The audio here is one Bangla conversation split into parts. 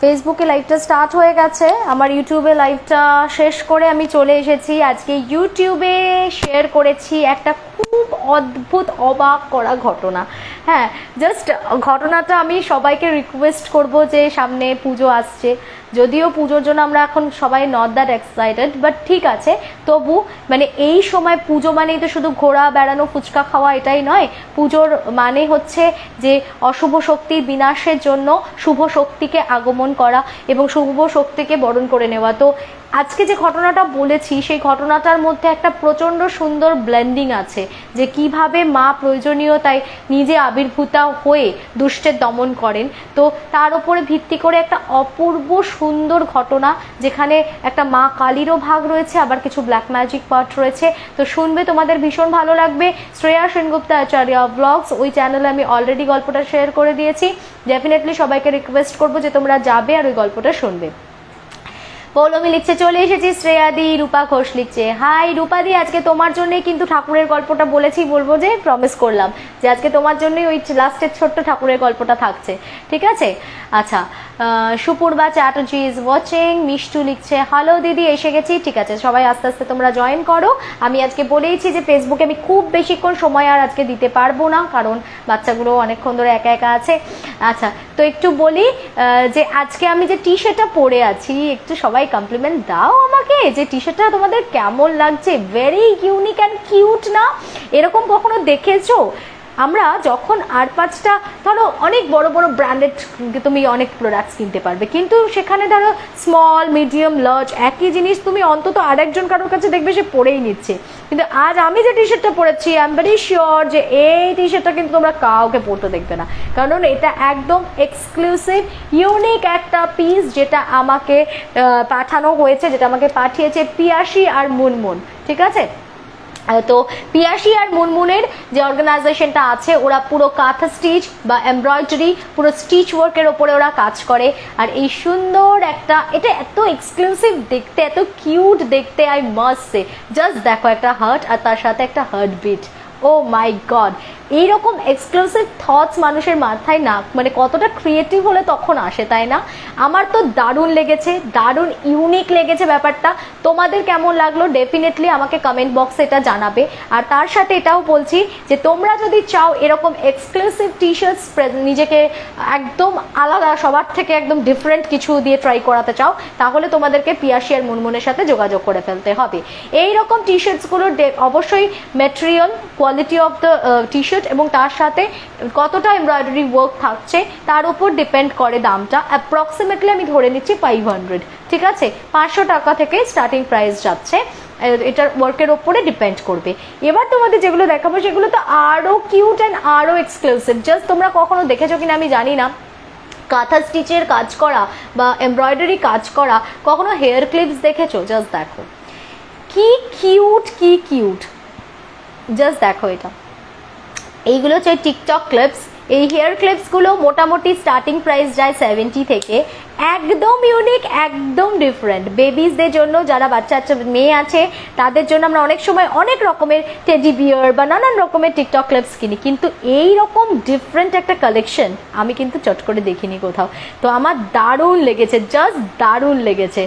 ফেসবুকে লাইভটা স্টার্ট হয়ে গেছে, আমার ইউটিউবে লাইভটা শেষ করে আমি চলে এসেছি। আজকে ইউটিউবে শেয়ার করেছি একটা খুব অদ্ভুত অবাক করা ঘটনা। হ্যাঁ, জাস্ট ঘটনাটা আমি সবাইকে রিকোয়েস্ট করব যে সামনে পুজো আসছে, যদিও পুজোর জন্য আমরা এখন সবাই নট দ্যাট এক্সাইটেড, বাট ঠিক আছে, তবু মানে এই সময় পুজো মানেই তো শুধু ঘোরা বেড়ানো ফুচকা খাওয়া এটাই নয়। পুজোর মানে হচ্ছে যে অশুভ শক্তির বিনাশের জন্য শুভ শক্তিকে আগমন করা এবং শুভ শক্তিকে বরণ করে নেওয়া। তো আজকে যে ঘটনাটা বলেছি সেই ঘটনাটার মধ্যে একটা প্রচণ্ড সুন্দর ব্লেন্ডিং আছে, যে কিভাবে মা প্রয়োজনীয়তায় নিজে আবির্ভূতা হয়ে দুষ্টের দমন করেন। তো তার উপরে ভিত্তি করে একটা অপূর্ব সুন্দর ঘটনা, যেখানে একটা মা কালীরও ভাগ রয়েছে, আবার কিছু ব্ল্যাক ম্যাজিক পার্ট রয়েছে। তো শুনবে, তোমাদের ভীষণ ভালো লাগবে। শ্রেয়া সেনগুপ্তা আচার্য ব্লগস, ওই চ্যানেলে আমি অলরেডি গল্পটা শেয়ার করে দিয়েছি। ডেফিনেটলি সবাইকে রিকোয়েস্ট করবো যে তোমরা যাবে আর ওই গল্পটা শুনবে। পৌলমি লিখছে চলে এসেছি। শ্রেয়াদি, রূপা ঘোষ লিখছে হাই রূপাদি, আজকে তোমার জন্যই কিন্তু ঠাকুরের গল্পটা বলেছি, বলবো যে প্রমিস করলাম যে আজকে তোমার জন্যই ওই লাস্টের ছোট্ট ঠাকুরের গল্পটা থাকছে, ঠিক আছে? আচ্ছা, সুপূর্বা চ্যাটার্জি ইজ ওয়াচিং। মিষ্টু লিখছে হ্যালো দিদি, এসে গেছি। ঠিক আছে, সবাই আস্তে আস্তে তোমরা জয়েন করো। আমি আজকে বলেইছি যে ফেসবুকে আমি খুব বেশিক্ষণ সময় আর আজকে দিতে পারবো না, কারণ বাচ্চাগুলো অনেকক্ষণ ধরে একা একা আছে। আচ্ছা, তো একটু বলি যে আজকে আমি যে টি শার্টটা পরে আছি, একটু সবাই কমপ্লিমেন্ট দাও আমাকে যে টি শার্টটা তোমাদের কেমন লাগছে। ভেরি ইউনিক অ্যান্ড কিউট না? এরকম কখনো দেখেছো? আমরা যখন আর পাঁচটা ধরো অনেক বড় বড় ব্র্যান্ডেড তুমি অনেক প্রোডাক্টস কিনতে পারবে, কিন্তু সেখানে ধরো স্মল মিডিয়াম লার্জ একই জিনিস তুমি অন্তত আরেকজন কারোর কাছে দেখবে সে পরেই নিচ্ছে। কিন্তু আজ আমি যে টি শার্টটা পরেছি, আই এম ভেরি শিওর যে এই টি শার্টটা কিন্তু তোমরা কাউকে পরতে দেখবে না, কারণ এটা একদম এক্সক্লুসিভ ইউনিক একটা পিস, যেটা আমাকে পাঠানো হয়েছে, যেটা আমাকে পাঠিয়েছে পিয়াসী আর মুনমুন। ঠিক আছে, তো পিয়াসী আর মুনমুনের যে অর্গানাইজেশনটা আছে, ওরা পুরো কাঁথা স্টিচ বা এমব্রয়ডারি পুরো স্টিচ ওয়ার্কের ওপরে ওরা কাজ করে। আর এই সুন্দর একটা, এটা এত এক্সক্লুসিভ দেখতে, এত কিউট দেখতে, আই মাস্ট সে। জাস্ট দেখো, একটা হার্ট আর তার সাথে একটা heart beat. O my god, এইরকম এক্সক্লুসিভ থটস মানুষের মাথায় না মানে কতটা ক্রিয়েটিভ হলে তখন আসে, তাই না? আমার তো দারুণ লেগেছে, দারুণ ইউনিক লেগেছে ব্যাপারটা। তোমাদের কেমন লাগলো ডেফিনেটলি আমাকে কমেন্ট বক্সে এটা জানাবে। আর তার সাথে এটাও বলছি যে তোমরা যদি চাও এরকম এক্সক্লুসিভ টি শার্টস নিজেকে একদম আলাদা, সবার থেকে একদম ডিফারেন্ট কিছু দিয়ে ট্রাই করাতে চাও, তাহলে তোমাদেরকে পিয়াসী আর মুনমুনের সাথে যোগাযোগ করে ফেলতে হবে। এইরকম টি শার্টসগুলোর অবশ্যই material, quality of the T shirt এবং তার সাথে কতটা এমব্রয়ডারি ওয়ার্ক থাকছে তার উপর ডিপেন্ড করে দামটা। অ্যাপ্রক্সিমেটলি আমি ধরে নিচ্ছি 500, ঠিক আছে? 500 টাকা থেকে স্টার্টিং প্রাইস যাচ্ছে, এটার ওয়ার্কের ওপরে ডিপেন্ড করবে। এবার তোমাদের যেগুলো দেখাবো সেগুলো তো আরও কিউট অ্যান্ড আরও এক্সক্লুসিভ। জাস্ট তোমরা কখনো দেখেছো কিনা আমি জানি না, কাঁথা স্টিচের কাজ করা বা এমব্রয়ডারি কাজ করা, কখনো হেয়ার ক্লিপস দেখেছো? জাস্ট দেখো কি কিউট, কি কিউট, জাস্ট দেখো এটা। এইগুলো হচ্ছে টিকটক ক্লিপস। এই হেয়ার ক্লিপসগুলো মোটামুটি স্টার্টিং প্রাইস যায় 70 থেকে। একদম ইউনিক, একদম ডিফারেন্ট। বেবিসদের জন্য, যারা বাচ্চা মেয়ে আছে তাদের জন্য আমরা অনেক সময় অনেক রকমের টেডি বিয়ার বা নানান রকমের টিকটক ক্লিপস কিনি, কিন্তু এই রকম ডিফারেন্ট একটা কালেকশন আমি কিন্তু চট করে দেখিনি কোথাও। তো আমার দারুণ লেগেছে, জাস্ট দারুণ লেগেছে,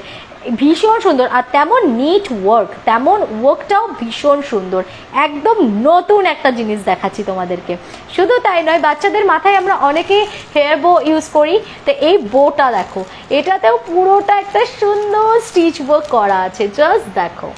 ভীষণ সুন্দর। আর তেমন নিট ওয়ার্ক, তেমন ওয়ার্কটাও ভীষণ সুন্দর। একদম নতুন একটা জিনিস দেখাচ্ছি তোমাদেরকে। শুধু তাই নয়, বাচ্চাদের মাথায় আমরা অনেকে হেয়ার বো ইউজ করি, তো এই বোটা দেখো, এটাতেও পুরোটা একটা সুন্দর স্টিচ ওয়ার্ক করা আছে। জাস্ট দেখো,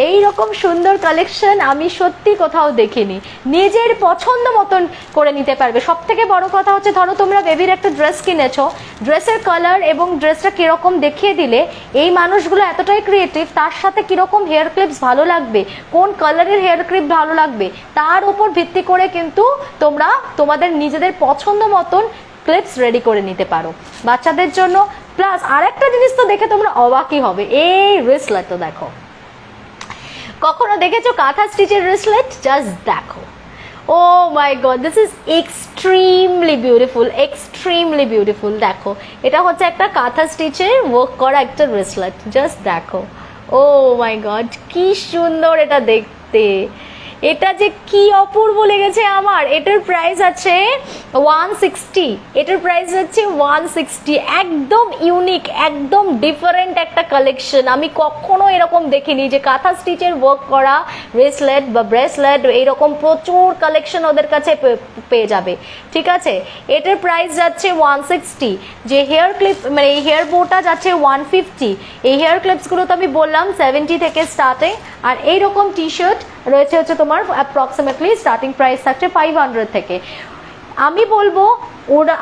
এই রকম সুন্দর কালেকশন আমি সত্যি কোথাও দেখিনি। নিজের পছন্দ মতন করে নিতে পারবে। সব থেকে বড় কথা হচ্ছে, ধরো তোমরা বেবির একটা ড্রেস কিনেছো, ড্রেসের কালার এবং ড্রেসটা কিরকম দেখিয়ে দিলে, এই মানুষগুলো এতটাই ক্রিয়েটিভ, তার সাথে কিরকম হেয়ার ক্লিপস ভালো লাগবে, কোন কালারের হেয়ার ক্লিপ ভালো লাগবে, তার উপর ভিত্তি করে কিন্তু তোমরা তোমাদের নিজেদের পছন্দ মতন ক্লিপস রেডি করে নিতে পারো বাচ্চাদের জন্য। প্লাস আরেকটা জিনিস তো দেখে তোমরা অবাকই হবে, এই রিসলেটটা দেখো। কখনো দেখেছো কাঁথা স্টিচের রিসলেট? জাস্ট দেখো, oh my God, this is extremely beautiful, extremely beautiful. দেখো, এটা হচ্ছে একটা কাঁথা স্টিচের ওয়ার্ক করা একটা রিসলেট। জাস্ট দেখো, ও মাই গড, কি সুন্দর এটা দেখতে। এটা যে কি অপূর্ব লেগেছে আমার। এটার প্রাইস আছে 160, এটার প্রাইস হচ্ছে 160। একদম ইউনিক, একদম ডিফারেন্ট একটা কালেকশন। আমি কখনো এরকম দেখিনি যে কাঁথা স্টিচের ওয়ার্ক করা ব্রেসলেট বা ব্রেসলেট, এইরকম প্রচুর কালেকশন ওদের কাছে পেয়ে যাবে, ঠিক আছে। এটার প্রাইস যাচ্ছে 160। যে হেয়ার ক্লিপ মানে এই হেয়ার বোটা যাচ্ছে 150। এই হেয়ার ক্লিপসগুলো তো আমি বললাম 70 থেকে স্টার্টিং। আর এইরকম টি শার্ট রয়েছে হচ্ছে তোমার অ্যাপ্রক্সিমেটলি স্টার্টিং প্রাইস থাকছে 500 থেকে। আমি বলবো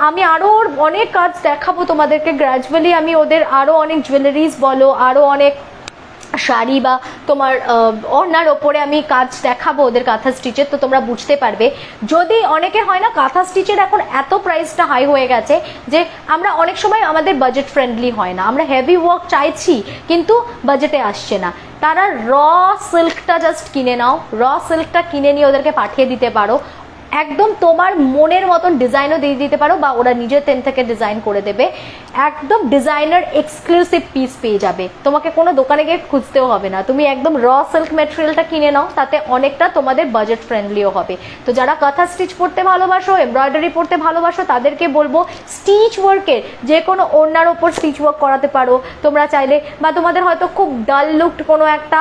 আমি আরও অনেক কাজ দেখাবো তোমাদেরকে গ্র্যাজুয়ালি। আমি ওদের আরও অনেক জুয়েলারিজ বলো, আরও অনেক শাড়ি বা তোমার ওড়নার ওপরে আমি কাজ দেখাবো ওদের কাঁথা স্টিচের, তো তোমরা বুঝতে পারবে। যদি অনেকে হয় না কাঁথা স্টিচের এখন এত প্রাইসটা হাই হয়ে গেছে যে আমরা অনেক সময় আমাদের বাজেট ফ্রেন্ডলি হয় না, আমরা হেভি ওয়ার্ক চাইছি কিন্তু বাজেটে আসছে না, তারা র সিল্কটা জাস্ট কিনে নাও। র সিল্কটা কিনে নিয়ে ওদেরকে পাঠিয়ে দিতে পারো, একদম তোমার মনের মতন ডিজাইনও দিয়ে দিতে পারো বা ওরা নিজের তেন থেকে ডিজাইন করে দেবে। একদম ডিজাইনার এক্সক্লুসিভ পিস পেয়ে যাবে, তোমাকে কোনো দোকানে গিয়ে খুঁজতেও হবে না। তুমি একদম র সিল্ক ম্যাটেরিয়ালটা কিনে নাও, তাতে অনেকটা তোমাদের বাজেট ফ্রেন্ডলিও হবে। তো যারা কাঁথা স্টিচ পড়তে ভালোবাসো, এমব্রয়ডারি পড়তে ভালোবাসো, তাদেরকে বলবো স্টিচ ওয়ার্কের যে কোনো ওড়নার ওপর স্টিচ ওয়ার্ক করাতে পারো তোমরা চাইলে। বা তোমাদের হয়তো খুব ডাল লুকড কোনো একটা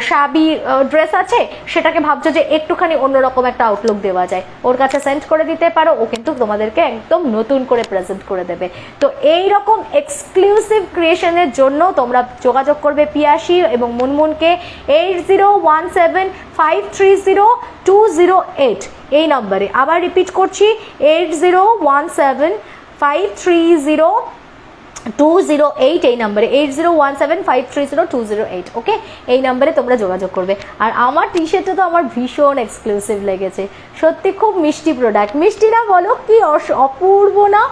শাবি ড্রেস আছে, সেটাকে ভাবছো যে একটুখানি অন্যরকম একটা আউটলুক দেওয়া যায়, ওর কাছে সেন্ড করে দিতে পারো, ও কিন্তু তোমাদেরকে একদম নতুন করে প্রেজেন্ট করে দেবে। তো এই রকম এক্সক্লুসিভ ক্রিয়েশনের জন্য তোমরা যোগাযোগ করবে পিয়াসী এবং মুনমুনকে 8017530208 এই নম্বরে। আবার রিপিট করছি 8017530208 এই নাম্বারে, 8017530208। ওকে, এই নাম্বারে তোমরা যোগাযোগ করবে। আর আমার টি শার্টটা তো আমার ভীষণ এক্সক্লুসিভ লেগেছে, সত্যি খুব মিষ্টি প্রোডাক্ট। মিষ্টি না বলো, কি অপূর্ব না,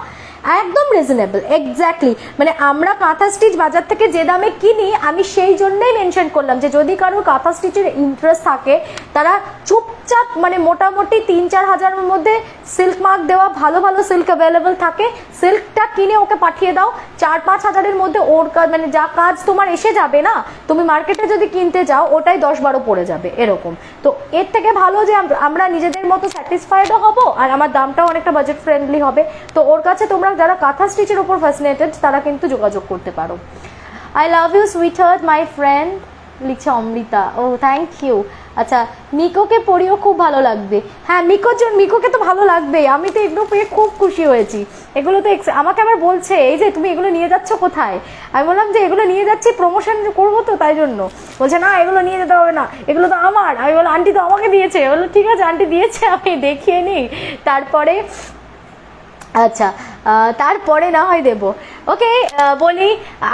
একদম রিজনেবল। এক্স্যাক্টলি, মানে আমরা কাঁথা স্টিচ বাজার থেকে যে দামে কিনি, আমি সেই জন্যই মেনশন করলাম যে যদি কারোর কাঁথা স্টিচের ইন্টারেস্ট থাকে তারা চুপচাপ মানে মোটামুটি 3-4 হাজারের মধ্যে সিল্ক মার্ক দেওয়া ভালো ভালো সিল্ক অ্যাভেলেবেল থাকে, সিল্কটা কিনে ওকে পাঠিয়ে দাও। 4-5 হাজারের মধ্যে ওর মানে যা কাজ তোমার এসে যাবে না, তুমি মার্কেটে যদি কিনতে যাও ওটাই 10-12 পড়ে যাবে এরকম। তো এর থেকে ভালো যে আমরা নিজেদের মতো স্যাটিসফাইডও হব আর আমার দামটাও অনেকটা বাজেট ফ্রেন্ডলি হবে। তো ওর কাছে তোমরা যারা কাঁথা স্টিচের উপর ফ্যাসিনেটেড তারা কিন্তু যোগাযোগ করতে পারো। I love you sweet heart my friend, লিখছে অমৃতা। ও থ্যাংক ইউ। আচ্ছা, মিকোকে পড়িও খুব ভালো লাগবে। হ্যাঁ, মিকোকে তো ভালো লাগবে, আমি তো এগুলো পেয়ে খুব খুশি হয়েছি। এগুলো তো আমাকে আবার বলছে এই যে তুমি এগুলো নিয়ে যাচ্ছ কোথায়, আমি বললাম যে এগুলো নিয়ে যাচ্ছি প্রমোশন করবো তো তাই জন্য। বলছে না এগুলো নিয়ে যেতে হবে না, এগুলো তো আমার। আমি বললাম আন্টি তো আমাকে দিয়েছে। বললো ঠিক আছে আন্টি দিয়েছে, আমি দেখিয়ে নিই তারপরে। আচ্ছা, তারপরে না হয় দেবো। ওকে, বলি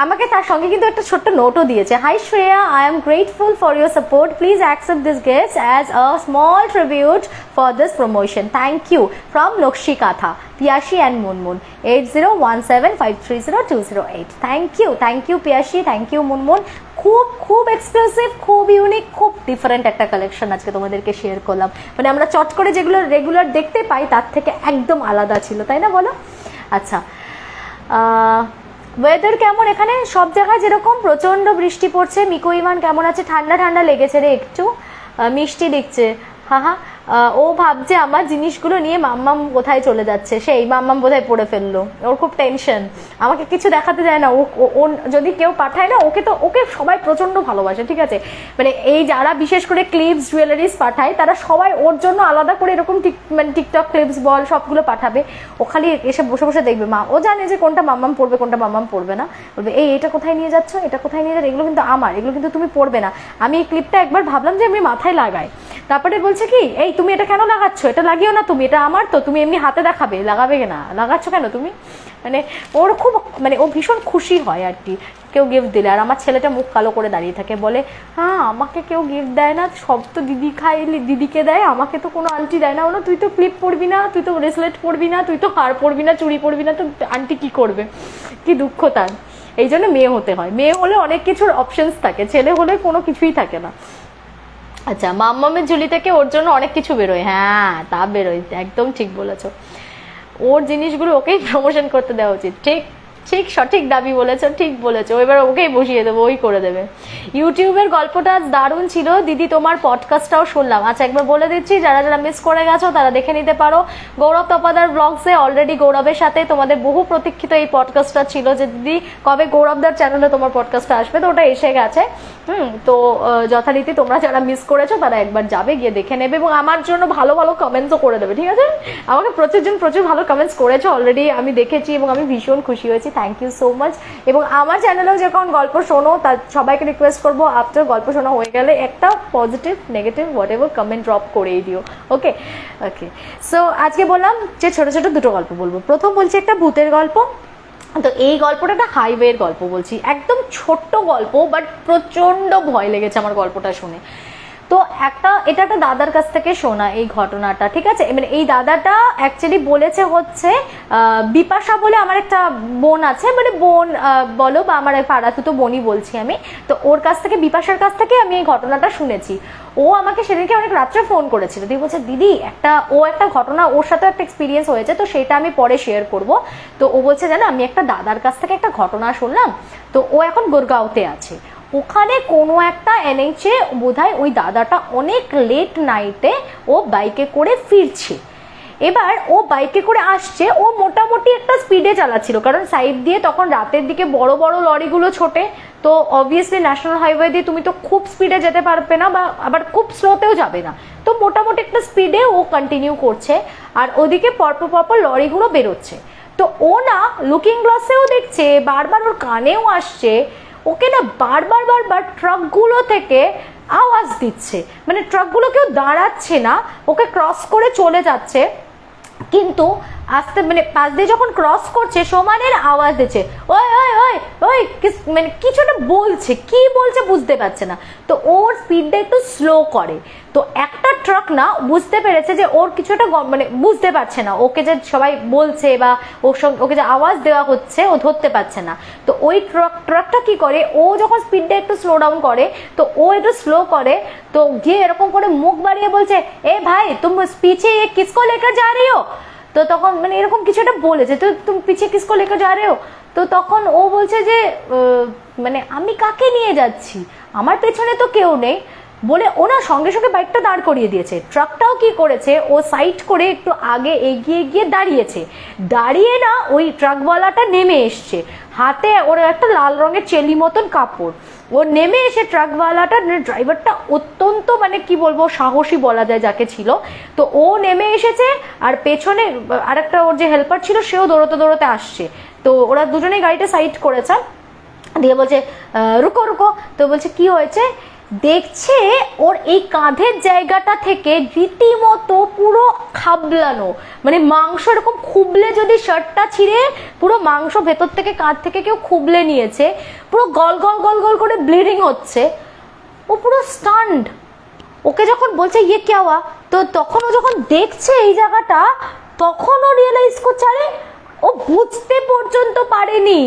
আমাকে তার সঙ্গে কিন্তু একটা ছোট্ট নোটও দিয়েছে। Hi Shreya, I am grateful for your support, please accept this gift as a small tribute for this promotion, thank you from Lakshmi Kantha, Piyasi and Munmun, 8017530208। Thank you Piyasi, thank you Munmun. খুব খুব এক্সক্লুসিভ, খুব ইউনিক, খুব ডিফারেন্ট একটা কালেকশন আজকে তোমাদেরকে শেয়ার করলাম। মানে আমরা চট করে যেগুলো রেগুলার দেখতে পাই তার থেকে একদম আলাদা ছিল, তাই না বলো? আচ্ছা, ওয়েদার কেমন এখানে? সব জায়গায় যেরকম প্রচণ্ড বৃষ্টি পড়ছে। মিকো ইমান কেমন আছে? ঠান্ডা ঠান্ডা লেগেছে রে একটু, মিষ্টি লিখছে। হ্যাঁ, ও ভাবছে আমার জিনিসগুলো নিয়ে মাম্মাম কোথায় চলে যাচ্ছে, সেই মাম্মাম বোধহয় পড়ে ফেললো, ওর খুব টেনশন। আমাকে কিছু দেখাতে যায় না, ও যদি কেউ পাঠায় না ওকে সবাই প্রচণ্ড ভালোবাসে, ঠিক আছে। মানে এই যারা বিশেষ করে ক্লিপস জুয়েলারিস পাঠায় তারা সবাই ওর জন্য আলাদা করে এরকম মানে টিকটক ক্লিপস বল সবগুলো পাঠাবে। ও খালি এসে বসে বসে দেখবে, ও জানে যে কোনটা মাম্মাম পড়বে কোনটা মাম্মাম পড়বে না। বলবে এটা কোথায় নিয়ে যাচ্ছ, এটা কোথায় নিয়ে যাচ্ছ, এগুলো কিন্তু আমার, এগুলো কিন্তু তুমি পড়বে না। আমি এই ক্লিপটা একবার ভাবলাম যে আমি মাথায় লাগাই, তারপরে বলছে কি এই তুমি এটা কেন লাগাচ্ছ, এটা লাগিও না তুমি, এটা আমার তো, তুমি এমনি হাতে দেখাবে, লাগাবে না, লাগাচ্ছ কেন তুমি। মানে ওর খুব মানে ও ভীষণ খুশি হয় আর কি কেউ গিফট দিলে। আর আমার ছেলেটা মুখ কালো করে দাঁড়িয়ে থাকে, বলে হ্যাঁ আমাকে কেউ গিফট দেয় না, সব তো দিদি খাই, দিদিকে দেয়, আমাকে তো কোনো আন্টি দেয় না। বলো তুই তো ক্লিপ পরবি না, তুই তো ব্রেসলেট পরবি না, তুই তো হার পরবি না, চুড়ি পরবি না, তো আন্টি কি করবে। কি দুঃখ তার। এই জন্য মেয়ে হতে হয়, মেয়ে হলে অনেক কিছুর অপশনস থাকে, ছেলে হলে কোনো কিছুই থাকে না। আচ্ছা, মাম্মামের ঝুলি থেকে ওর জন্য অনেক কিছু বেরোয়, হ্যাঁ তা বেরোয়, একদম ঠিক বলেছো। ওর জিনিসগুলো ওকেই প্রমোশন করতে দেওয়া উচিত, ঠিক। ঠিক সঠিক দাবি বলেছো, ঠিক বলেছো, এবার ওকেই বসিয়ে দেবো, ওই করে দেবে। ইউটিউবের গল্পটা দারুণ ছিল দিদি, তোমার পডকাস্টটাও শুনলাম। আচ্ছা একবার বলে দিচ্ছি, যারা যারা মিস করে গেছো তারা দেখে নিতে পারো। গৌরব তপাদার ব্লগসে অলরেডি গৌরবের সাথে তোমাদের বহু প্রতীক্ষিত এই পডকাস্টটা ছিল যে দিদি কবে গৌরবদার চ্যানেলে তোমার পডকাস্টটা আসবে, তো ওটা এসে গেছে। তো যথারীতি তোমরা যারা মিস করেছো তারা একবার যাবে, গিয়ে দেখে নেবে এবং আমার জন্য ভালো ভালো কমেন্টসও করে দেবে, ঠিক আছে? আমাকে প্রচুর ভালো কমেন্টস করেছো অলরেডি, আমি দেখেছি এবং আমি ভীষণ খুশি হয়েছি, থ্যাংক ইউ সো মাচ। এবং আমার চ্যানেলেও যখন গল্প শোনো তার সবাইকে রিকোয়েস্ট করবো আফটার গল্প শোনা হয়ে গেলে একটা positive negative what ever comment drop করেই দিও, ওকে ওকে। সো আজকে বললাম যে ছোট ছোট দুটো গল্প বলবো। প্রথম বলছি একটা ভূতের গল্প। তো এই গল্পটা একটা হাইওয়ের গল্প বলছি, একদম ছোট্ট গল্প, বাট প্রচণ্ড ভয় লেগেছে আমার গল্পটা শুনে। তো এটা একটা দাদার কাছ থেকে শোনা এই ঘটনাটা, ঠিক আছে? মানে এই দাদাটা অ্যাকচুয়ালি বলেছে হচ্ছে বিপাশা বলে আমার একটা বোন আছে, মানে বোন বলো বা আমার পাড়াতে তো বোনই বলছি আমি। তো ওর কাছ থেকে, বিপাশার কাছ থেকে আমি এই ঘটনাটা শুনেছি। ও আমাকে সেদিনকে অনেক রাত্রে ফোন করেছিল, দিয়ে বলছে দিদি একটা ঘটনা, ওর সাথে একটা এক্সপিরিয়েন্স হয়েছে, তো সেটা আমি পরে শেয়ার করব। তো ও বলছে জানো আমি একটা দাদার কাছ থেকে একটা ঘটনা শুনলাম, তো ও এখন গুরগাঁওতে আছে, ওখানে কোনো একটা এনএইচে বোধহয় ওই দাদাটা অনেক লেট নাইটে ও বাইকে করে ফিরছে। এবার ও বাইকে করে আসছে, ও মোটামুটি একটা স্পিডে চালাচ্ছিল, কারণ সাইড দিয়ে তখন রাতের দিকে বড় বড় লরিগুলো ছোটে, তো অবভিয়াসলি ন্যাশনাল হাইওয়ে দিয়ে তুমি তো খুব স্পিডে যেতে পারবে না, বা আবার খুব স্লোতেও যাবে না, তো মোটামুটি একটা স্পিডে ও কন্টিনিউ করছে। আর ওদিকে পরপর লরিগুলো বেরোচ্ছে, তো ও না লুকিং গ্লাসেও দেখছে, বারবার ওর কানেও আসছে, ওকে না বারবার ট্রাকগুলো থেকে আওয়াজ দিচ্ছে, মানে ট্রাকগুলো কেউ দাঁড়াচ্ছে না, ওকে ক্রস করে চলে যাচ্ছে, কিন্তু আস্তে মানে পাশ দিয়ে যখন ক্রস করছে সমানের আওয়াজ দিচ্ছে, ওই ওই ওই ওই মানে কিছুটা বলছে, কি বলছে বুঝতে পারছে না, তো ওর স্পিডটা একটু স্লো করে। তো একটা ট্রাক না বুঝতে পেরেছে যে ওর কিছুটা মানে বুঝতে পারছে না, ওকে যে সবাই বলছে বা ওর সঙ্গে ওকে যে আওয়াজ দেওয়া হচ্ছে ও ধরতে পারছে না। তো ওই ট্রাকটা কি করে, ও যখন স্পিডটা একটু স্লো ডাউন করে, তো ও একটু স্লো করে, তো গিয়ে এরকম করে মুখ বাড়িয়ে বলছে, এ ভাই তুম পিছে কিসকো লেকার যা রही हो, তো তখন মানে এরকম কিছু একটা বলেছে, তো তুমি পিছে কিসকো লেকার যা রहे हो, তো তখন ও বলছে যে মানে আমি কাকে নিয়ে যাচ্ছি, আমার পেছনে তো কেউ নেই, বলে ও না সঙ্গে সঙ্গে বাইকটা দাঁড় করিয়ে দিয়েছে। ট্রাকটাও কি করেছে, ও সাইড করে একটু আগে এগিয়ে গিয়ে দাঁড়িয়েছে, দাঁড়িয়ে না ওই ট্রাকওয়ালাটা নেমে এসছে, হাতে ওর একটা লাল রঙের চেলি মতন কাপড়, ও নেমে এসে ট্রাকওয়ালাটা ড্রাইভারটা অত্যন্ত মানে কি বলবো সাহসী বলা যায় যাকে ছিল, তো ও নেমে এসেছে, আর পেছনে আরেকটা ওর যে হেল্পার ছিল সেও দৌড়তে আসছে, তো ওরা দুজনেই গাড়িটা সাইড করেছে, দিয়ে বলছে রুকো রুকো, তো বলছে কি হয়েছে, দেখছে ওর এই কাঁধের জায়গাটা থেকে রীতিমতো পুরো খাবলানো, মানে মাংস এরকম খুবলে, যদি শার্টটা ছিঁড়ে পুরো মাংস ভেতর থেকে কাঁধ থেকে কেউ খুবলে নিয়েছে, পুরো গল গল গল গল করে ব্লিডিং হচ্ছে, ও পুরো স্টান্ড। ওকে যখন বলছে ইয়ে কে হওয়া, তো তখন ও যখন দেখছে এই জায়গাটা, তখন ও রিয়েলাইজ করছে আরে ও বুঝতে পর্যন্ত পারেনি।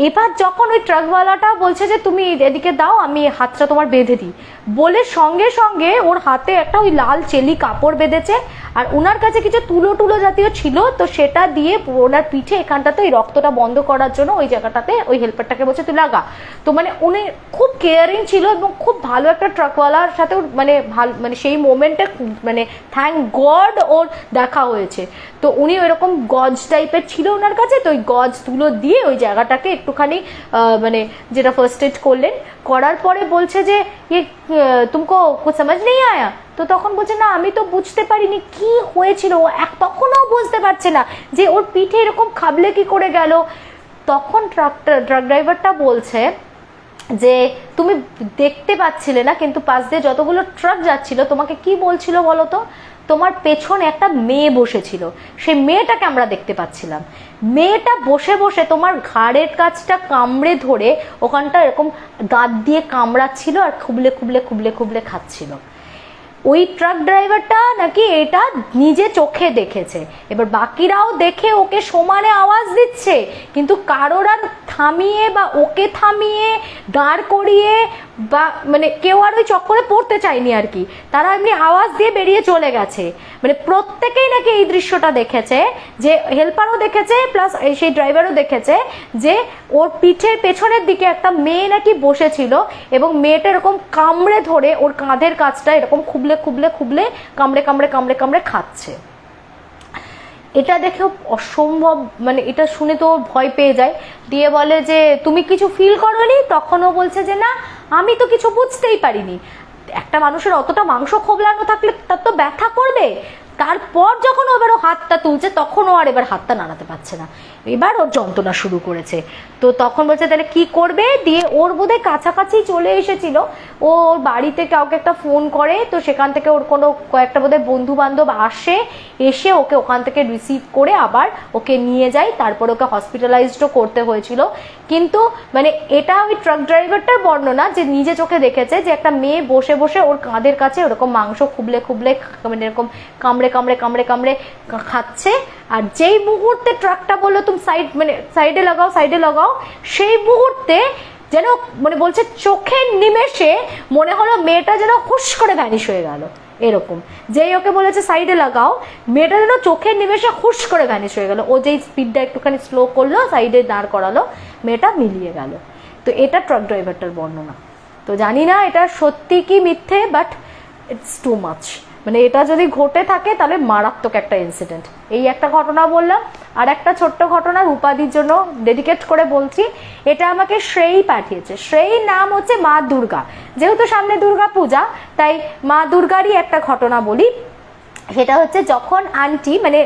এবার যখন ওই ট্রাকওয়ালাটা বলছে যে তুমি এদিকে দাও আমি হাতটা তোমার বেঁধে দিই, বলে সঙ্গে সঙ্গে ওর হাতে একটা ওই লাল চেলি কাপড় বেঁধেছে, আর ওনার কাছে কিছু তুলো জাতীয় ছিল, তো সেটা দিয়ে ওনার পিঠে এখানটাতে ওই রক্তটা বন্ধ করার জন্য ওই জায়গাটাতে ওই হেল্পারটাকে বলছে তুই লাগা। তো মানে উনি খুব কেয়ারিং ছিল এবং খুব ভালো একটা ট্রাকওয়ালার সাথে মানে ভালো, মানে সেই মোমেন্টে মানে থ্যাংক গড ওর দেখা হয়েছে। তো উনি ওইরকম গজ টাইপের ছিল ওনার কাছে, তো ওই গজ তুলো দিয়ে ওই জায়গাটাকে একটুখানি মানে যেটা ফার্স্ট এড করলেন, করার পরে বলছে যে ইয়ে তুমকো কুছ সমঝ নেই আয়া, তো তখন বলছে না আমি তো বুঝতে পারিনি কি হয়েছিল, তখনও বুঝতে পারছে না যে ওর পিঠে এরকম খাবলে কি করে গেল। তখন ট্রাক ড্রাইভারটা বলছে যে তুমি দেখতে পাচ্ছিলে না, কিন্তু পাশ দিয়ে যতগুলো ট্রাক যাচ্ছিল তোমাকে কি বলছিল বলো তো, তোমার পেছনে একটা মেয়ে বসেছিল, সেই মেয়েটাকে আমরা দেখতে পাচ্ছিলাম, মেয়েটা বসে বসে তোমার ঘাড়ের কাছটা কামড়ে ধরে ওখানটা এরকম দাঁত দিয়ে কামড়াচ্ছিল আর খুবলে খুবলে খুবলে খুবলে খাচ্ছিল। ওই ট্রাক ড্রাইভারটা নাকি এটা নিজে চোখে দেখেছে, এবার বাকিরাও দেখে ওকে সমানে আওয়াজ দিচ্ছে, কিন্তু কারোর আর থামিয়ে বা ওকে থামিয়ে দাঁড় করিয়ে বা মানে কেউ আর ওই চক্করে পড়তে চায়নি আর কি, তারা এমনি আওয়াজ দিয়ে বেরিয়ে চলে গেছে। মানে প্রত্যেকেই নাকি এই দৃশ্যটা দেখেছে, যে হেল্পারও দেখেছে প্লাস সেই ড্রাইভারও দেখেছে যে ওর পিঠের পেছনের দিকে একটা মেয়ে নাকি বসেছিল এবং মেয়েটা এরকম কামড়ে ধরে ওর কাঁধের কাছটা এরকম খুবলে খুবলে খুবলে কামড়ে কামড়ে কামড়ে কামড়ে খাচ্ছে। এটা দেখে অসম্ভব, মানে এটা শুনে তো ভয় পেয়ে যায়, দিয়ে বলে যে তুমি কিছু ফিল করোনি? তখনও বলছে যে না, আমি তো কিছু বুঝতেই পারিনি। একটা মানুষের অতটা মাংস খোবলানো থাকলে তার তো ব্যথা করবে। তারপর যখন ও এবার হাতটা তুলছে তখন ও আর এবার হাতটা নাড়াতে পারছে না, এবার ওর যন্ত্রণা শুরু করেছে। তো তখন বলছে তাহলে কি করবে, দিয়ে ওর বোধহয় কাছাকাছি চলে এসেছিল, ও ওর বাড়িতে কাউকে একটা ফোন করে, তো সেখান থেকে ওর কোনো কয়েকটা বোধহয় বন্ধু বান্ধব আসে, এসে ওকে ওখান থেকে রিসিভ করে আবার ওকে নিয়ে যায়, তারপর ওকে হসপিটালাইজডও করতে হয়েছিল। কিন্তু মানে এটা ওই ট্রাক ড্রাইভারটার বর্ণনা, যে নিজে চোখে দেখেছে যে একটা মেয়ে বসে বসে ওর কাঁধের কাছে ওরকম মাংস খুবলে খুবলে মানে এরকম কামড়ে কামড়ে কামড়ে কামড়ে খাচ্ছে। আর যেই মুহূর্তে ট্রাকটা বললো তুমি মানে সাইডে লাগাও সাইডে লাগাও, সেই মুহূর্তে যেন মানে বলছে চোখের নিমেষে মনে হলো মেয়েটা যেন হুশ করে ভ্যানিশ হয়ে গেল। এরকম যেই ওকে বলেছে সাইডে লাগাও, মেয়েটা যেন চোখের নিমেষে হুশ করে ভ্যানিশ হয়ে গেল। ও যেই স্পিডটা একটুখানি স্লো করলো, সাইডে দাঁড় করালো, মেয়েটা মিলিয়ে গেল। তো এটা ট্রাক ড্রাইভারটার বর্ণনা। তো জানি না এটা সত্যি কি মিথ্যে, বাট ইটস টু মাচ। মানে এটা যদি ঘটে থাকে তাহলে মারাত্মক একটা ইনসিডেন্ট। এই একটা ঘটনা বললাম। আর একটা ছোট্ট ঘটনা রূপাদির জন্য ডেডিকেট করে বলছি, এটা আমাকে শ্রেয়ী পাঠিয়েছে। শ্রেয়ীর নাম হচ্ছে মা দুর্গা, যেহেতু সামনে দুর্গা পূজা তাই মা দুর্গারই একটা ঘটনা বলি। সেটা হচ্ছে যখন আন্টি মানে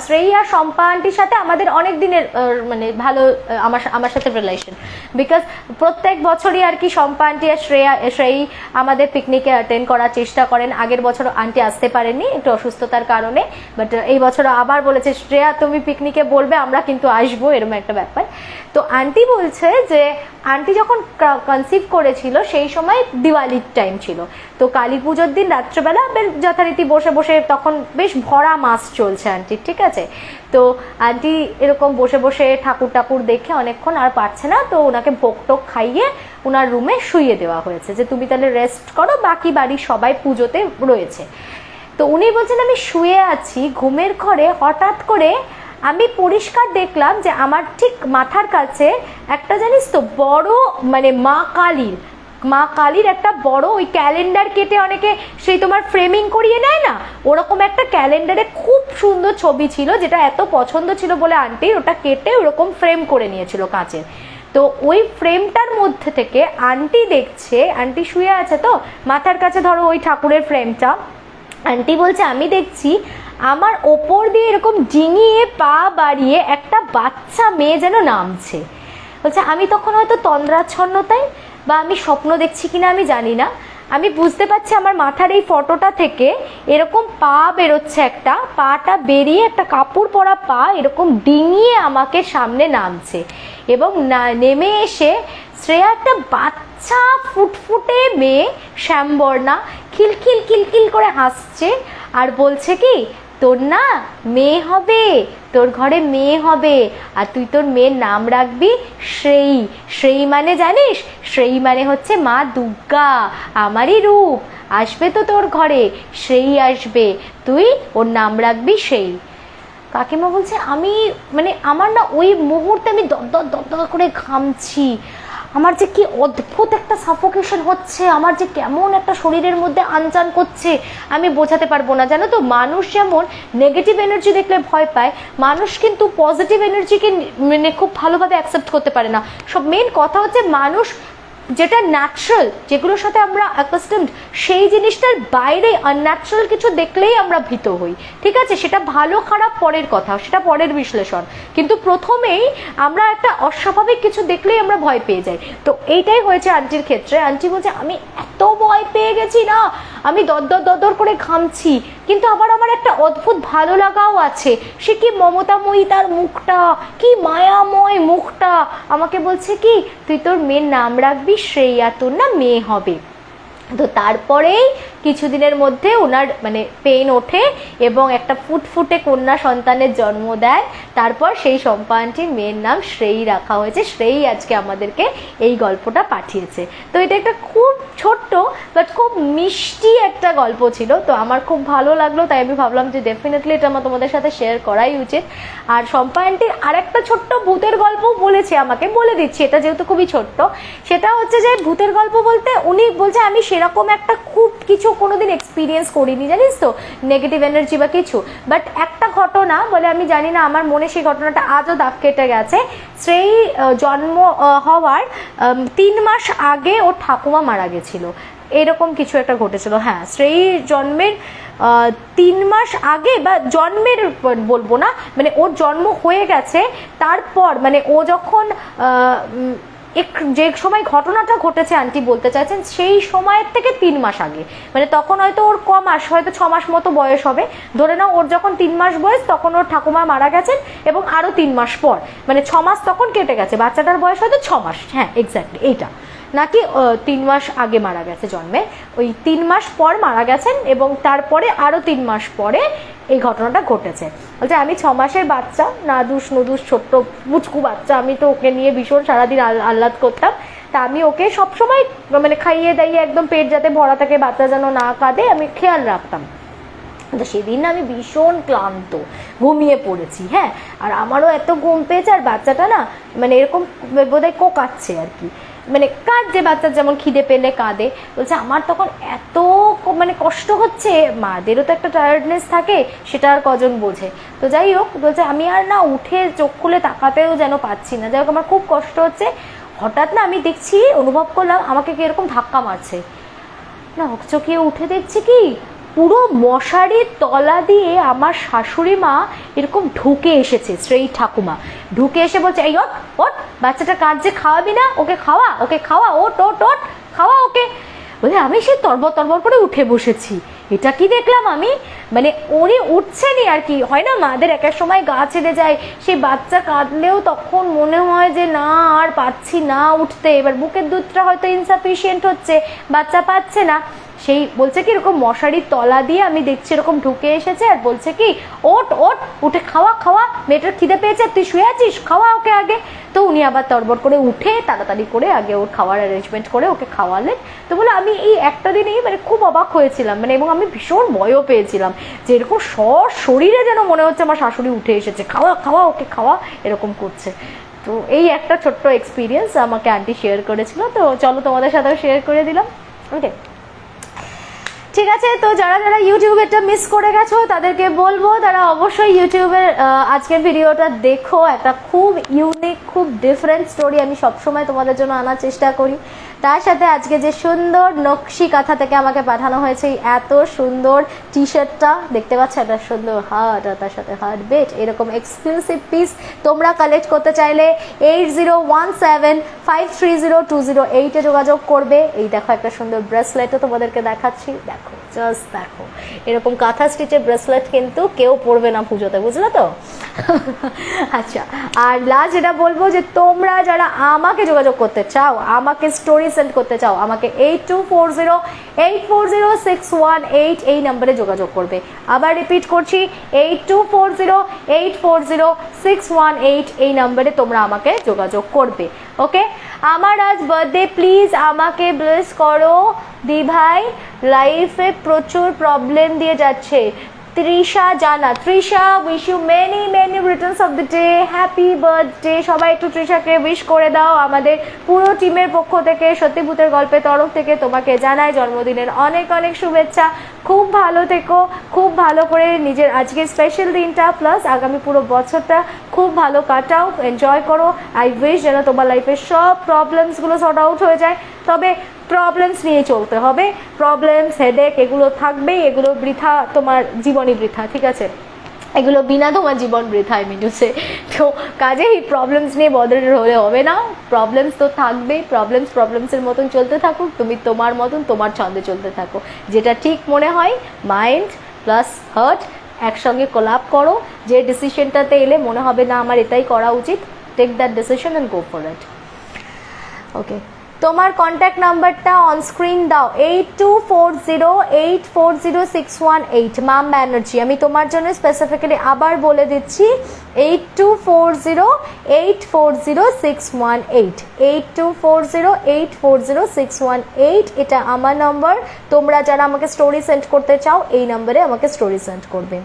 শ্রেয়ী আর শম্পা আন্টির সাথে আমাদের অনেক দিনের মানে ভালো আমার সাথে রিলেশন, বিকজ প্রত্যেক বছরই আর কি শম্পা আন্টি আর শ্রেয়ী আমাদের পিকনিকে অ্যাটেন্ড করার চেষ্টা করেন। আগের বছর আন্টি আসতে পারেননি একটু অসুস্থতার কারণে, বাট এই বছর আবার বলেছে শ্রেয়া তুমি পিকনিকে বলবে, আমরা কিন্তু আসবো, এরকম একটা ব্যাপার। তো আন্টি বলছে যে আন্টি যখন কনসিভ করেছিল সেই সময় দিওয়ালির টাইম ছিল, তো কালী পুজোর দিন রাত্রেবেলা যথারীতি বসে বসে, তখন বেশ ভরা মাস চলছে আন্টির, ঠিক আছে। তো আন্টি এরকম বসে বসে ঠাকুর দেখে অনেকক্ষণ আর পারছে না, তো ওনাকে ভোগ টোগ খাইয়ে ওনার রুমে শুইয়ে দেওয়া হয়েছে যে তুমি তাহলে রেস্ট করো, বাকি বাড়ির সবাই পুজোতে রয়েছে। তো উনি বলছেন আমি শুয়ে আছি ঘুমের ঘরে, হঠাৎ করে আমি পরিষ্কার দেখলাম যে আমার ঠিক মাথার কাছে একটা জানিস তো বড় মানে মা কালীর একটা বড় ওই ক্যালেন্ডার কেটে অনেকে সেই তোমার ফ্রেমিং করিয়ে নেয় না, ওরকম একটা ক্যালেন্ডারে খুব সুন্দর ছবি ছিল, যেটা এত পছন্দ ছিল বলে আন্টি ওটা কেটে ওরকম ফ্রেম করে নিয়েছিল কাঁচের। তো ওই ফ্রেমটার মধ্যে থেকে আন্টি দেখছে, আন্টি শুয়ে আছে তো মাথার কাছে ধরো ওই ঠাকুরের ফ্রেমটা, আন্টি বলছে আমি দেখছি আমার ওপর দিয়ে এরকম ডিঙিয়ে পা বাড়িয়ে একটা বাচ্চা মেয়ে যেন নামছে। বলছে আমি তখন হয়তো তন্দ্রাচ্ছন্নতায় বা আমি স্বপ্ন দেখছি কিনা আমি জানি না, আমি বুঝতে পারছি আমার মাথার এই ফটোটা থেকে এরকম পা বেরোচ্ছে, একটা পাটা বেরিয়ে একটা কাপড় পরা পা এরকম ডিঙিয়ে আমাকে সামনে নামছে, এবং নেমে এসে শ্রেয়া একটা বাচ্চা ফুটফুটে মেয়ে শ্যামবর্ণা খিলখিল খিলখিল করে হাসছে আর বলছে কি তোর না মেয়ে হবে, তোর ঘরে মেয়ে হবে, আর তুই তোর মেয়ের নাম রাখবি শ্রেয়ী। শ্রেয়ী মানে জানিস, শ্রেয়ী মানে হচ্ছে মা দুর্গা, আমারই রূপ, আসবে তো তোর ঘরে, শ্রেয়ী আসবে, তুই ওর নাম রাখবি শ্রেয়ী। কাকিমা বলছে আমি মানে আমার না ওই মুহূর্তে আমি দর করে ঘামছি, আমার যে কি অদ্ভুত একটা সাফোকেশন হচ্ছে, আমার যে কেমন একটা শরীরের মধ্যে আনচান করছে আমি বোঝাতে পারবো না। জানো তো মানুষ যেমন নেগেটিভ এনার্জি দেখলে ভয় পায়, মানুষ কিন্তু পজিটিভ এনার্জিকে মানে খুব ভালোভাবে অ্যাকসেপ্ট করতে পারে না। সব মেন কথা হচ্ছে মানুষ যেটা ন্যাচারাল, যেগুলোর সাথে আমরা অ্যাকাস্টমড, সেই জিনিসটার বাইরে আনন্যাচারাল কিছু দেখলেই আমরা ভীত হই, ঠিক আছে। সেটা ভালো খারাপ পরের কথা, সেটা পরের বিশ্লেষণ, কিন্তু প্রথমেই আমরা একটা অস্বাভাবিক কিছু দেখলেই আমরা ভয় পেয়ে যাই। তো এইটাই হয়েছে আন্টির ক্ষেত্রে। আন্টি বলছে আমি এত ভয় পেয়ে গেছি না, আমি দর করে ঘামছি, কিন্তু আবার আমার একটা অদ্ভুত ভালো লাগাও আছে। সে কি মমতাময়ী তার মুখটা, কি মায়াময় মুখটা, আমাকে বলছে কি তুই তোর মেয়ের নাম রাখবি শ্রেয়া, তোর না মেয়ে হবে। তো তারপরেই কিছুদিনের মধ্যে ওনার মানে পেন ওঠে এবং একটা ফুটফুটে কন্যা সন্তানের জন্ম দেয়। তারপর সেই শম্পা আন্টির মেয়ের নাম শ্রেয়ী রাখা হয়েছে। শ্রেয়ী আজকে আমাদেরকে এই গল্পটা পাঠিয়েছে। তো এটা একটা খুব ছোট্ট বাট খুব মিষ্টি একটা গল্প ছিল, তো আমার খুব ভালো লাগলো, তাই আমি ভাবলাম যে ডেফিনেটলি এটা আমার তোমাদের সাথে শেয়ার করাই উচিত। আর শম্পা আন্টির আরেকটা ছোট্ট ভূতের গল্প বলেছে আমাকে, বলে দিচ্ছি এটা যেহেতু খুবই ছোট্ট। সেটা হচ্ছে যে ভূতের গল্প বলতে উনি বলছে আমি সেরকম একটা খুব কিছু কোনোদিন এক্সপিরিয়েন্স করিনি, জানিস তো, নেগেটিভ এনার্জি বা কিছু, বাট একটা ঘটনা বলে আমি জানি না, আমার মনে সেই ঘটনাটা আজও দাগ কেটে গেছে। সেই জন্ম হওয়ার 3 মাস আগে ওর ঠাকুমা মারা গেছিল, এরকম কিছু একটা ঘটেছিল। হ্যাঁ, শ্রেয়ী জন্মের 3 মাস আগে, বা জন্মের বলবো না, মানে ওর জন্ম হয়ে গেছে তারপর, মানে ও যখন যে সময় ঘটনাটা ঘটেছে আন্টি বলতে চাইছেন সেই সময়ের থেকে 3 মাস আগে, মানে তখন হয়তো ওর কম মাস, হয়তো 6 মাস মতো বয়স হবে, ধরে নাও ওর যখন 3 মাস বয়স তখন ওর ঠাকুমা মারা গেছেন, এবং আরও 3 মাস পর, মানে 6 মাস তখন কেটে গেছে, বাচ্চাটার বয়স হয়তো 6 মাস। হ্যাঁ এক্স্যাক্টলি এইটা, নাকি 3 মাস আগে মারা গেছে জন্মে, ওই 3 মাস পর মারা গেছেন, এবং তারপরে আরও 3 মাস পরে এই ঘটনাটা ঘটেছে। বলছে আমি 6 মাসের বাচ্চা, নাদুস নুদুস ছোট্ট মুচকু বাচ্চা, আমি তো ওকে নিয়ে ভীষণ সারাদিন আহ্লাদ করতাম, তা আমি ওকে সবসময় মানে খাইয়ে দাইয়ে একদম পেট যাতে ভরা থাকে, বাচ্চা যেন না কাঁদে, আমি খেয়াল রাখতাম। তো সেদিন না আমি ভীষণ ক্লান্ত, ঘুমিয়ে পড়েছি। হ্যাঁ, আর আমারও এত ঘুম পেয়েছে, আর বাচ্চাটা না মানে এরকম বোধহয় কোকাচ্ছে আর কি, মানে কাঁদছে, বাচ্চার যেমন খিদে পেলে কাঁদে। বলছে আমার তখন এত মানে কষ্ট হচ্ছে, মাদেরও তো একটা টায়ার্ডনেস থাকে, সেটা আর কজন বোঝে। তো যাই হোক, বলছে আমি আর না উঠে চোখ খুলে তাকাতেও যেন পাচ্ছি না, যাই হোক আমার খুব কষ্ট হচ্ছে। হঠাৎ না আমি দেখছি, অনুভব করলাম আমাকে কি এরকম ধাক্কা মারছে, না হকচকিয়ে উঠে দেখছি কি পুরো মশারির তলা দিয়ে আমার শাশুড়ি মা এরকম ঢুকে এসেছে, শ্রেয়ী ঠাকুমা ঢুকে এসে বলছে এই ওট ওট, বাচ্চাটা কাঁদছে, খাওয়াবি না, ওকে খাওয়া, ওকে খাওয়া, ওট ওট ওট, খাওয়া ওকে। বলে আমি সে তরবর তরবর করে উঠে বসেছি। এটা কি দেখলাম আমি, মানে উনি উঠছেনই আর কি, হয় না মাদের এক এক সময় গা ছেড়ে যায়, সেই বাচ্চা কাঁদলেও তখন মনে হয় যে না আর পাচ্ছি না উঠতে, এবার বুকের দুধটা হয়তো ইনসাফিসিয়েন্ট হচ্ছে, বাচ্চা পাচ্ছে না, সেই বলছে কি এরকম মশারির তলা দিয়ে আমি দেখছি এরকম ঢুকে এসেছে, আর বলছে কি ওট ওট, উঠে খাওয়া খাওয়া, মেয়েটার খিদে পেয়েছে, তুই শুয়ে আছিস, খাওয়া ওকে আগে। তো উনি আবার তড়বড় করে উঠে তাড়াতাড়ি করে আগে ওর খাওয়ার অ্যারেঞ্জমেন্ট করে ওকে খাওয়ালেন। তো বলে আমি এই একটা দিনেই মানে খুব অবাক হয়েছিলাম, মানে এবং আমি ভীষণ ভয়ও পেয়েছিলাম যে এরকম শরীরে যেন মনে হচ্ছে আমার শাশুড়ি উঠে এসেছে, খাওয়া খাওয়া ওকে খাওয়া, এরকম করছে। তো এই একটা ছোট্ট এক্সপিরিয়েন্স আমাকে আন্টি শেয়ার করেছিল, তো চলো তোমাদের সাথেও শেয়ার করে দিলাম। ওকে, ঠিক আছে। তো যারা যারা ইউটিউবেরটা মিস করে গেছো তাদেরকে বলবো তারা অবশ্যই ইউটিউবের আজকের ভিডিওটা দেখো, একটা খুব ইউনিক খুব ডিফারেন্ট স্টোরি আমি সবসময় তোমাদের জন্য আনার চেষ্টা করি। তার সাথে আজকে যে সুন্দর নকশি কাঁথা থেকে আমাকে পাঠানো হয়েছে এত সুন্দর টি শার্টটা দেখতে পাচ্ছ, একটা সুন্দর হার্ট আর তার সাথে হার্ট বিট, এরকম এক্সক্লুসিভ পিস তোমরা কালেক্ট করতে চাইলে 8017530208 যোগাযোগ করবে। এই দেখো একটা সুন্দর ব্রেসলেটও তোমাদেরকে দেখাচ্ছি, দেখো জাস্ট দেখো, এরকম কাঁথা স্টিচের ব্রেসলেট কিন্তু কেউ পরবে না পুজোতে, বুঝলে তো? আচ্ছা, আর লাস্ট যেটা বলবো যে তোমরা যারা আমাকে যোগাযোগ করতে চাও, আমাকে স্টোরি সেন্ড করতে চাও, আমাকে 8240840618 এই নাম্বারে যোগাযোগ করবে। আবার রিপিট করছি, 8240840618 এই নাম্বারে তোমরা আমাকে যোগাযোগ করবে। ওকে, আমার আজ বার্থডে, প্লিজ আমাকে ব্লেস করো দি ভাই, লাইফে প্রচুর প্রবলেম দিয়ে যাচ্ছে। তৃষা জানা, Trisha wish you many many returns of the day, happy birthday. সবাই একটু তৃষাকে উইশ করে দাও। আমাদের পুরো টিমের পক্ষ থেকে, সত্যি ভূতের গল্পের তরফ থেকে তোমাকে জানাই জন্মদিনের অনেক অনেক শুভেচ্ছা। খুব ভালো থেকো, খুব ভালো করে নিজের আজকের স্পেশাল দিনটা প্লাস আগামী পুরো বছরটা খুব ভালো কাটাও, এনজয় করো। আই উইশ যেন তোমার লাইফের সব প্রবলেমসগুলো সর্ট আউট হয়ে যায়। তবে প্রবলেমস নিয়ে চলতে হবে, প্রবলেমস হেডেক এগুলো থাকবেই, এগুলো বৃথা, তোমার জীবনই বৃথা, ঠিক আছে? এগুলো বিনা তোমার জীবন বৃথায় মিটুছে। তো কাজেই প্রবলেমস নিয়ে বদল হলে হবে না, প্রবলেমস তো থাকবেই, প্রবলেমসের মতন চলতে থাকুক, তুমি তোমার মতন তোমার ছন্দে চলতে থাকো। যেটা ঠিক মনে হয়, মাইন্ড প্লাস হার্ট একসঙ্গে কোলাপ করো, যে ডিসিশনটাতে এলে মনে হবে না আমার এটাই করা উচিত, take that decision and go for it. Okay, তোমার কন্ট্যাক্ট নাম্বারটা অন স্ক্রিন দাও, 8240840618, মাম ব্যানার্জি। আমি তোমার জন্য স্পেসিফিক্যালি আবার বলে দিচ্ছি, 8240840618, 8240840618, এটা আমার নম্বর। তোমরা যারা আমাকে স্টোরি সেন্ড করতে চাও এই নম্বরে আমাকে স্টোরি সেন্ড করবে।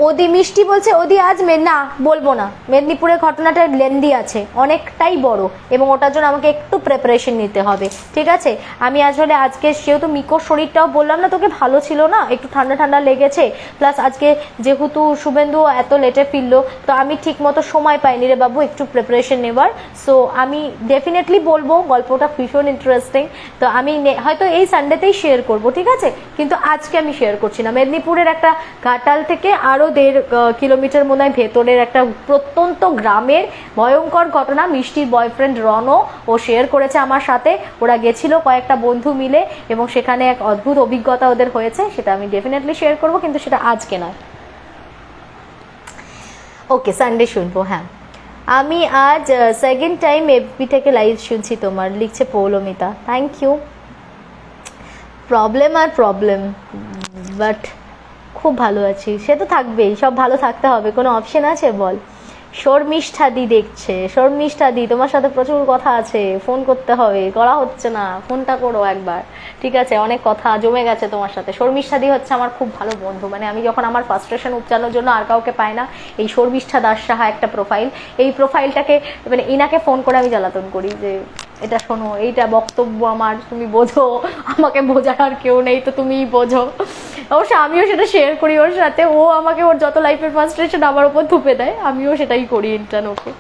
ওদি মিষ্টি বলছে, ওদি আজ না বলবো না, মেদিনীপুরের ঘটনাটা লেন্দি আছে, অনেকটাই বড়, এবং ওটার জন্য আমাকে একটু প্রিপারেশন নিতে হবে, ঠিক আছে? আমি আসলে আজকে যেহেতু মিকোর শরীরটাও বললাম না তোকে ভালো ছিল না, একটু ঠান্ডা ঠান্ডা লেগেছে, প্লাস আজকে যেহেতু শুভেন্দু এত লেটে ফিরলো, তো আমি ঠিক মতো সময় পাইনি রে বাবু একটু প্রিপারেশন নেবার। সো আমি ডেফিনেটলি বলবো, গল্পটা ভীষণ ইন্টারেস্টিং, তো আমি হয়তো এই সানডেতেই শেয়ার করব, ঠিক আছে? কিন্তু আজকে আমি শেয়ার করছি না। মেদিনীপুরের একটা ঘাটাল থেকে আরও 1.5 কিলোমিটার মনে হয় ভেতরের একটা প্রত্যন্ত গ্রামের ভয়ঙ্কর ঘটনা মিষ্টির বয়ফ্রেন্ড রনো ও শেয়ার করেছে আমার সাথে। ওরা গেছিল কয়েকটা বন্ধু মিলে, এবং সেখানে এক অদ্ভুত অভিজ্ঞতা ওদের হয়েছে, সেটা আমি ডেফিনেটলি শেয়ার করব, কিন্তু সেটা আজকে নয়। ওকে, সানডে শুনবো। হ্যাঁ, আমি আজ সেকেন্ড টাইম এফবি থেকে লাইভ শুনছি তোমার, লিখছে পৌলমিতা। Thank you. প্রবলেম আর প্রবলেম, বাট খুব ভালো আছি। সে তো থাকবেই, সব ভালো থাকতে হবে, কোনো অপশন আছে বল? শর্মিষ্ঠাদি দেখছে, শর্মিষ্ঠাদি তোমার সাথে প্রচুর কথা আছে, ফোন করতে হবে, করা হচ্ছে না, ফোনটা করো একবার, ঠিক আছে? অনেক কথা জমে গেছে তোমার সাথে। শর্মিষ্ঠাদি হচ্ছে আমার খুব ভালো বন্ধু, মানে আমি যখন আমার ফ্রাস্ট্রেশন উপচানোর জন্য আর কাউকে পাই না, এই শর্মিষ্ঠা দাস সাহা একটা প্রোফাইল, এই প্রোফাইলটাকে মানে ইনাকে ফোন করে আমি জ্বালাতন করি যে এটা শোনো, এইটা বক্তব্য আমার, তুমি বোঝো, আমাকে বোঝার আর কেউ নেই, তো তুমিই বোঝো। অবশ্য আমিও সেটা শেয়ার করি ওর সাথে, ও আমাকে ওর যত লাইফের ফ্রাস্ট্রেশন আমার উপর থুপে দেয়, আমিও সেটাই করি ইন্টার্ন ওকে।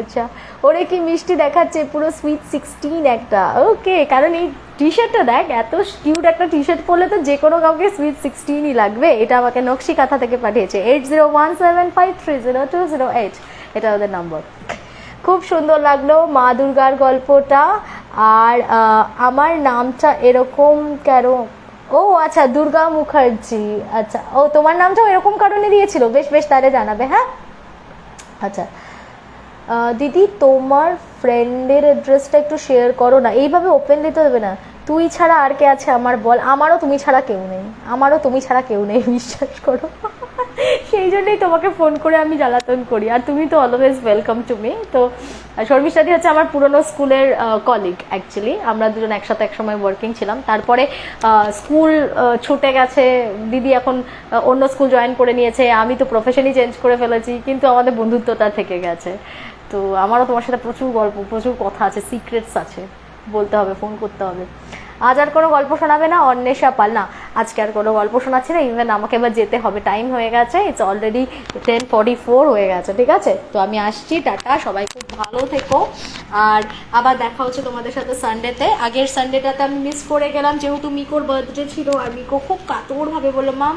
আচ্ছা, ওরে কি মিষ্টি দেখাচ্ছে, পুরো সুইট 16 একটা। ওকে, কারণ এই টি শার্টটা দেখ, এত কিউট একটা টি শার্ট পরলে তো যে কোনো কাউকে সুইট 16ই লাগবে। এটা আমাকে নকশি কাঁথা থেকে পাঠিয়েছে, 8017530208, এটা ওদের নম্বর। খুব সুন্দর লাগলো মা দুর্গার গল্পটা। আর আমার নামটা এরকম কেন? ও আচ্ছা, দুর্গা মুখার্জি। আচ্ছা, ও তোমার নামটাও এরকম কারণে দিয়েছিল? বেশ বেশ, তাহলে জানাবে। হ্যাঁ, আচ্ছা দিদি, তোমার ফ্রেন্ডের অ্যাড্রেসটা একটু শেয়ার করো না। এইভাবে ওপেনলি তো দেবে না। তুই ছাড়া আর কে আছে আমার বল? আমারও তুমি ছাড়া কেউ নেই, আমারও তুমি ছাড়া কেউ নেই, বিশ্বাস করো। সেই জন্যই তোমাকে ফোন করে আমি জ্বালাতন করি, আর তুমি তো অলওয়েজ ওয়েলকাম টু মি। তো শর্মিষ্ঠাদি হচ্ছে আমার পুরনো স্কুলের কলিগ, অ্যাকচুয়ালি আমরা দুজন একসাথে একসময় ওয়ার্কিং ছিলাম। তারপরে স্কুল ছুটে গেছে, দিদি এখন অন্য স্কুল জয়েন করে নিয়েছে, আমি তো প্রফেশনই চেঞ্জ করে ফেলেছি, কিন্তু আমাদের বন্ধুত্বটা থেকে গেছে। তো আমারও তোমার সাথে প্রচুর গল্প, প্রচুর কথা আছে, সিক্রেটস আছে, বলতে হবে, ফোন করতে হবে। আজ আর কোনো গল্প শোনাবে না অন্বেষা পাল? না, আজকে আর কোনো গল্প শোনাচ্ছি না। ইভেন আমাকে এবার যেতে হবে, টাইম হয়ে গেছে, ইটস অলরেডি 10:44 হয়ে গেছে, ঠিক আছে? তো আমি আসছি, টাটা, সবাই খুব ভালো থেকো, আর আবার দেখা হচ্ছে তোমাদের সাথে সানডেতে। আগের সানডেটাতে আমি মিস করে গেলাম, যেহেতু মিকোর বার্থডে ছিল, আর মিকো খুব কাতরভাবে বললো মাম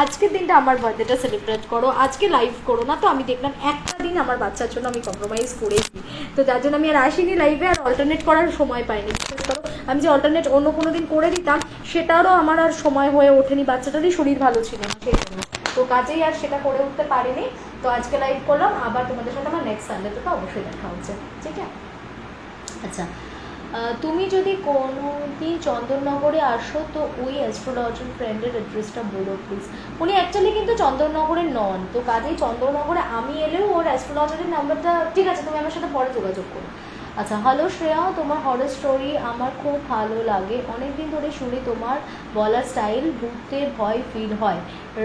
আজকের দিনটা আমার বার্থডেটা সেলিব্রেট করো, আজকে লাইভ করো না। তো আমি দেখলাম একটা দিন আমার বাচ্চার জন্য আমি কম্প্রোমাইজ করেছি, তো যার জন্য আমি আর আসিনি লাইভে, আর অল্টারনেট করার সময় পাইনি। বিশেষ করো আমি যে অল্টারনেট অন্য কোনো দিন করে দিতাম, সেটারও আমার আর সময় হয়ে ওঠেনি, বাচ্চাটারই শরীর ভালো ছিল না সেই জন্য, তো কাজেই আর সেটা করে উঠতে পারিনি। তো আজকে লাইভ করলাম, আবার তোমাদের সাথে আমার নেক্সট সানডেতে তো অবশ্যই দেখা হচ্ছে, ঠিক আছে? আচ্ছা, তুমি যদি কোনো দিন চন্দননগরে আসো তো ওই অ্যাস্ট্রোলজার ফ্রেন্ডের অ্যাড্রেসটা বলো প্লিজ। উনি অ্যাকচুয়ালি কিন্তু চন্দননগরে নন, তো কাজেই চন্দননগরে আমি এলেও ওর অ্যাস্ট্রোলজারের নাম্বারটা, ঠিক আছে, তুমি আমার সাথে পরে যোগাযোগ করো। আচ্ছা, হ্যালো শ্রেয়া, তোমার হরর স্টোরি আমার খুব ভালো লাগে, অনেকদিন ধরে শুনি তোমার বলার স্টাইল, ভূতে ভয় ফিল হয়।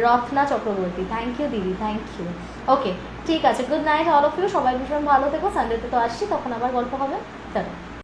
রত্না চক্রবর্তী, থ্যাংক ইউ দিদি, থ্যাংক ইউ। ওকে, ঠিক আছে, good night all of you, সবাই ভীষণ ভালো থেকো। সানডেতে তো আসছি, তখন আবার গল্প হবে, চলো।